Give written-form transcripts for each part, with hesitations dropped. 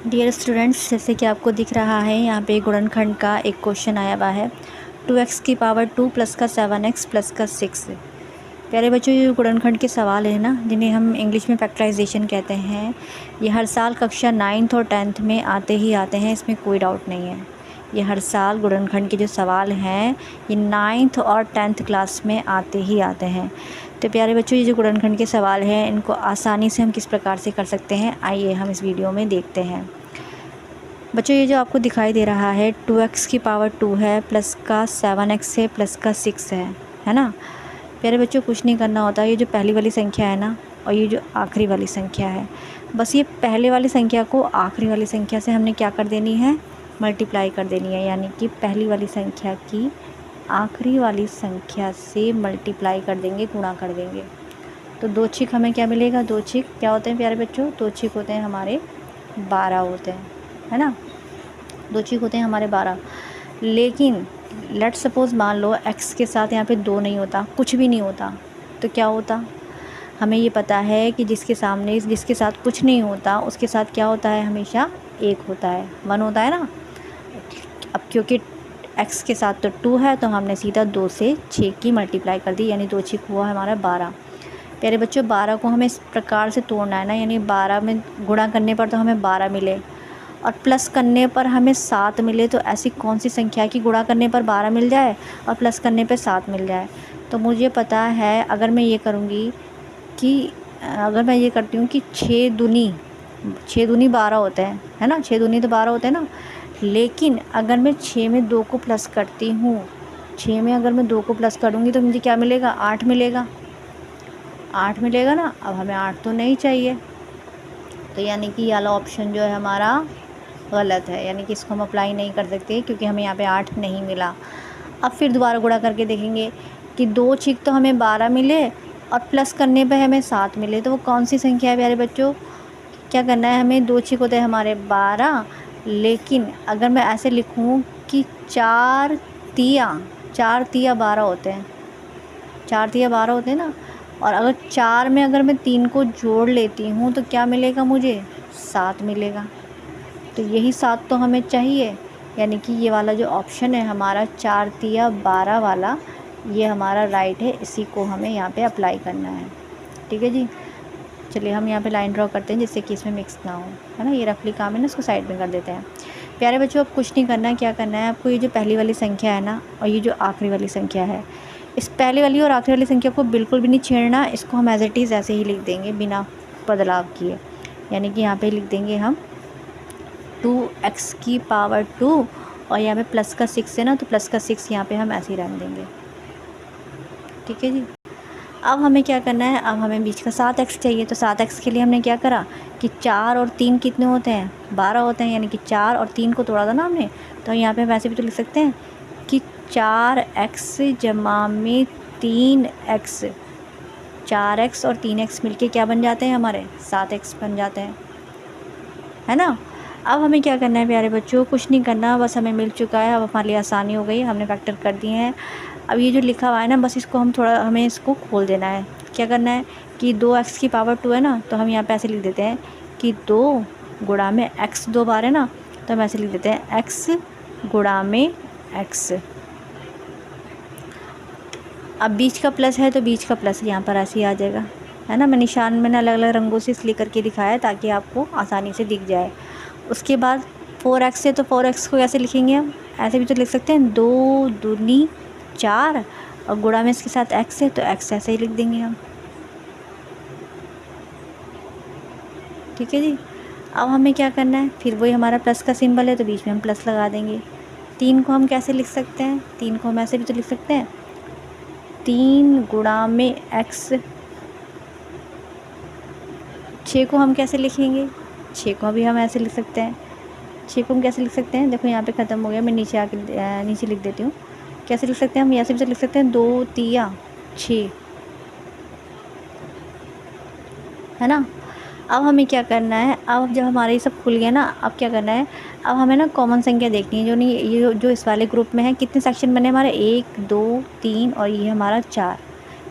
Dear students, जैसे कि आपको दिख रहा है यहाँ पे गुणनखंड का एक क्वेश्चन आया हुआ है। 2x की पावर 2 प्लस का 7x प्लस का 6। प्यारे बच्चों, ये गुणनखंड के सवाल है ना, जिन्हें हम इंग्लिश में फैक्टराइजेशन कहते हैं, ये हर साल कक्षा 9th और 10th में आते ही आते हैं, इसमें कोई डाउट नहीं है। ये हर साल गुणनखंड के जो सवाल हैं ये 9th और 10th क्लास में आते ही आते हैं। तो प्यारे बच्चों, ये जो गुणनखंड के सवाल हैं इनको आसानी से हम किस प्रकार से कर सकते हैं, आइए हम इस वीडियो में देखते हैं। बच्चों, ये जो आपको दिखाई दे रहा है 2x की पावर 2 है, प्लस का 7x है, प्लस का 6 है ना। प्यारे बच्चों, कुछ नहीं करना होता। ये जो पहली वाली संख्या है ना और ये जो आखिरी वाली संख्या है, बस ये पहले वाली संख्या को आखिरी वाली संख्या से हमने क्या कर देनी है, मल्टीप्लाई कर देनी है। यानी कि पहली वाली संख्या की आखिरी वाली संख्या से मल्टीप्लाई कर देंगे, गुणा कर देंगे। तो 2 छिक हमें क्या मिलेगा, 2 छिक क्या होते हैं प्यारे बच्चों, 2 छिक होते हैं हमारे 12 होते हैं, है ना। 2 छिक होते हैं हमारे 12। लेकिन लेट सपोज़ मान लो x के साथ यहाँ पे 2 नहीं होता, कुछ भी नहीं होता, तो क्या होता। हमें ये पता है कि जिसके साथ कुछ नहीं होता उसके साथ क्या होता है, हमेशा 1 होता है, 1 होता है ना। अब क्योंकि x के साथ तो 2 है तो हमने सीधा 2 से 6 की मल्टीप्लाई कर दी, यानी 2 छिक हुआ हमारा 12। प्यारे बच्चों, 12 को हमें इस प्रकार से तोड़ना है ना, यानी 12 में गुणा करने पर तो हमें 12 मिले और प्लस करने पर हमें 7 मिले। तो ऐसी कौन सी संख्या की गुणा करने पर 12 मिल जाए और प्लस करने पर 7 मिल जाए। तो मुझे पता है, अगर मैं ये करती हूँ कि 6 दूनी 12 होते हैं, है ना। 6 दूनी तो 12 होते हैं ना। लेकिन अगर मैं 6 में 2 को प्लस करती हूँ, 6 में अगर मैं 2 को प्लस करूँगी तो मुझे क्या मिलेगा, 8 मिलेगा। 8 मिलेगा ना। अब हमें 8 तो नहीं चाहिए, तो यानी कि ये वाला ऑप्शन जो है हमारा गलत है, यानी कि इसको हम अप्लाई नहीं कर सकते क्योंकि हमें यहाँ पे 8 नहीं मिला। अब फिर दोबारा गुणा करके देखेंगे कि 2 छिक तो हमें 12 मिले और प्लस करने पे हमें 7 मिले, तो वो कौन सी संख्या है प्यारे बच्चों। क्या करना है हमें, 2 छिक होते हैं हमारे 12, लेकिन अगर मैं ऐसे लिखूँ कि 4 तिया 12 होते हैं, 4 तिया 12 होते हैं ना। और अगर 4 में अगर मैं 3 को जोड़ लेती हूँ तो क्या मिलेगा मुझे, 7 मिलेगा। तो यही 7 तो हमें चाहिए, यानी कि ये वाला जो ऑप्शन है हमारा 4 तिया 12 वाला, ये हमारा राइट है। इसी को हमें यहाँ पे अप्लाई करना है, ठीक है जी। चलिए हम यहाँ पे लाइन ड्रॉ करते हैं जिससे कि इसमें मिक्स ना हो, है ना। ये रफली काम है ना, इसको साइड में कर देते हैं। प्यारे बच्चों, अब कुछ नहीं करना है। क्या करना है आपको, ये जो पहली वाली संख्या है ना और ये जो आखिरी वाली संख्या है, इस पहले वाली और आखिरी वाली संख्या को बिल्कुल भी नहीं छेड़ना। इसको हम एज इट इज़ ऐसे ही लिख देंगे बिना बदलाव किए। यानी कि यहाँ पे लिख देंगे हम 2x की पावर 2 और यहाँ पे प्लस का 6 है ना, तो प्लस का 6 यहाँ पे हम ऐसे ही रख देंगे, ठीक है जी। अब हमें क्या करना है, अब हमें बीच का 7x चाहिए। तो 7x के लिए हमने क्या करा कि 4 और 3 कितने होते हैं, 12 होते हैं, यानी कि 4 और 3 को तोड़ा था ना हमने। तो यहाँ पे वैसे भी तो लिख सकते हैं कि 4x जमा में 3x, 4x और 3x मिलके क्या बन जाते हैं हमारे, 7x बन जाते हैं, है ना। अब हमें क्या करना है प्यारे बच्चों, कुछ नहीं करना, बस हमें मिल चुका है। अब हमारे लिए आसानी हो गई, हमने फैक्टर कर दिए हैं। अब ये जो लिखा हुआ है ना, बस इसको हमें इसको खोल देना है। क्या करना है कि 2x की पावर 2 है ना, तो हम यहाँ पे ऐसे लिख देते हैं कि 2 गुणा में x 2 बार है ना, तो हम ऐसे लिख देते हैं x गुणा में x। अब बीच का प्लस है तो बीच का प्लस यहाँ पर ऐसे ही आ जाएगा, है ना। मैंने अलग अलग रंगों से इसलिए करके दिखाया है ताकि आपको आसानी से दिख जाए। उसके बाद 4x है तो 4x को कैसे लिखेंगे हम, ऐसे भी तो लिख सकते हैं, 2 दूनी 4 और गुणा में इसके साथ x है तो x ऐसे ही लिख देंगे हम, ठीक है जी। अब हमें क्या करना है, फिर वही हमारा प्लस का सिंबल है तो बीच में हम प्लस लगा देंगे। 3 को हम कैसे लिख सकते हैं, 3 को हम ऐसे भी तो लिख सकते हैं, 3 गुणा में x। 6 को हम कैसे लिखेंगे, 6 को भी हम ऐसे लिख सकते हैं। 6 को हम कैसे लिख सकते हैं, देखो यहाँ पे ख़त्म हो गया, मैं नीचे लिख देती हूँ। कैसे लिख सकते हैं हम, ऐसे भी तो लिख सकते हैं, 2 तिया 6, है ना। अब हमें क्या करना है, अब जब हमारा ये सब खुल गया ना, अब क्या करना है, अब हमें ना कॉमन संख्या देखनी है। जो नहीं, ये जो इस वाले ग्रुप में है, कितने सेक्शन बने हमारे, 1 2 3 और ये हमारा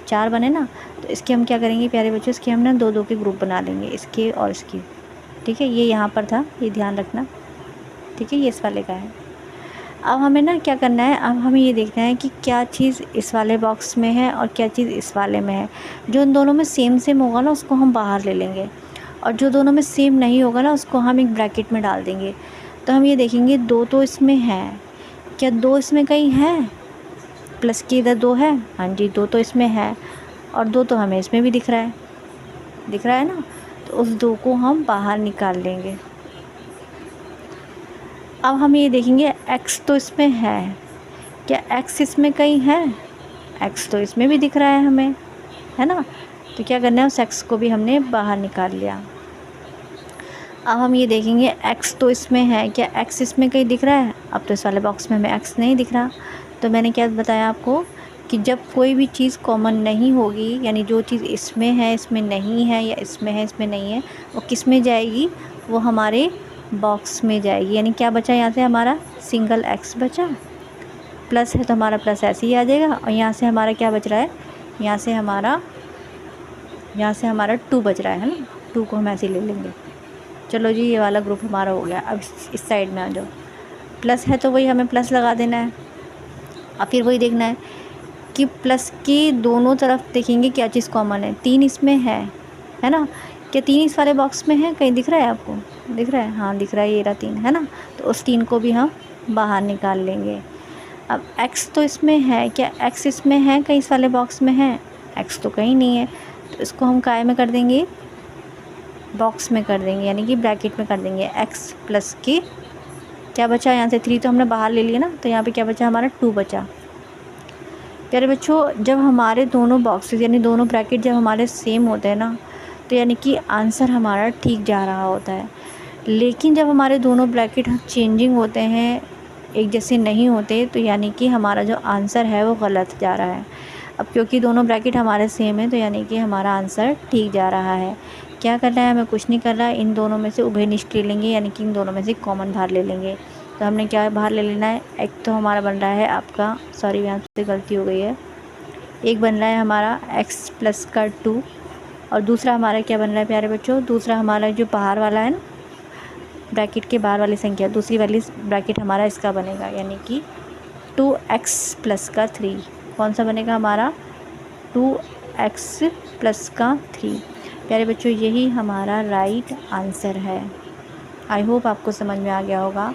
4 बने ना। तो इसके हम क्या करेंगे प्यारे बच्चों, इसके हम ना 2 2 के ग्रुप बना लेंगे, इसके और इसके, ठीक है, ये यहाँ पर था, ये ध्यान रखना। ठीक है, ये इस वाले का है। अब हमें ना क्या करना है, अब हमें ये देखना है कि क्या चीज़ इस वाले बॉक्स में है और क्या चीज़ इस वाले में है। जो इन दोनों में सेम सेम होगा ना उसको हम बाहर ले लेंगे, और जो दोनों में सेम नहीं होगा ना उसको हम एक ब्रैकेट में डाल देंगे। तो हम ये देखेंगे 2 तो इसमें है, क्या 2 इसमें कहीं है? प्लस के इधर 2 है, हाँ जी 2 तो इसमें है, और 2 तो हमें इसमें भी दिख रहा है ना। तो उस 2 को हम बाहर निकाल लेंगे। अब हम ये देखेंगे x तो इसमें है, क्या x इसमें कहीं है? x तो इसमें भी दिख रहा है हमें, है ना। तो क्या करना है, उस x को भी हमने बाहर निकाल लिया। अब हम ये देखेंगे x तो इसमें है, क्या x इसमें कहीं दिख रहा है? अब तो इस वाले बॉक्स में हमें x नहीं दिख रहा। तो मैंने क्या बताया आपको कि जब कोई भी चीज़ कॉमन नहीं होगी, यानी जो चीज़ इसमें है इसमें नहीं है, या इसमें है इसमें नहीं है, वो किस में जाएगी? वो हमारे बॉक्स में जाएगी। यानी क्या बचा यहाँ से हमारा? सिंगल x बचा। प्लस है तो हमारा प्लस ऐसे ही आ जाएगा, और यहाँ से हमारा क्या बच रहा है? यहाँ से हमारा 2 बच रहा है ना। 2 को हम ऐसे ही ले लेंगे। चलो जी, ये वाला ग्रुप हमारा हो गया। अब इस साइड में आ जाओ। प्लस है तो वही हमें प्लस लगा देना है। अब फिर वही देखना है कि प्लस के दोनों तरफ देखेंगे क्या चीज़ कॉमन है। 3 इसमें है ना। क्या 3 इस वाले बॉक्स में है? कहीं दिख रहा है आपको? दिख रहा है, हाँ दिख रहा है, ये रहा 3, है ना। तो उस 3 को भी हम बाहर निकाल लेंगे। अब x तो इसमें है, क्या x इसमें है कहीं इस वाले बॉक्स में है? x तो कहीं नहीं है। तो इसको हम काय में कर देंगे? बॉक्स में कर देंगे, यानी कि ब्रैकेट में कर देंगे। x प्लस के क्या बचा यहाँ से? 3 तो हमने बाहर ले लिया ना, तो यहाँ पे क्या बचा हमारा? 2 बचा। प्यारे बच्चों, जब हमारे दोनों बॉक्सेस यानी दोनों ब्रैकेट जब हमारे सेम होते हैं ना, तो यानी कि आंसर हमारा ठीक जा रहा होता है। लेकिन जब हमारे दोनों ब्रैकेट चेंजिंग होते हैं, एक जैसे नहीं होते, तो यानी कि हमारा जो आंसर है वो गलत जा रहा है। अब क्योंकि दोनों ब्रैकेट हमारे सेम है, तो यानी कि हमारा आंसर ठीक जा रहा है। क्या करना है हमें? कुछ नहीं करना है। इन दोनों में से उभयनिष्ठ ले लेंगे, यानी कि इन दोनों में से कॉमन बाहर ले लेंगे। तो हमने क्या बाहर ले लेना है? एक तो हमारा बन रहा है आपका, सॉरी यहाँ से गलती हो गई है, एक बन रहा है हमारा x प्लस का 2, और दूसरा हमारा क्या बन रहा है प्यारे बच्चों? दूसरा हमारा जो बाहर वाला है ना, ब्रैकेट के बाहर वाली संख्या, दूसरी वाली ब्रैकेट हमारा इसका बनेगा, यानी कि 2x प्लस का 3। कौन सा बनेगा हमारा? 2x प्लस का 3। प्यारे बच्चों, यही हमारा राइट आंसर है। आई होप आपको समझ में आ गया होगा।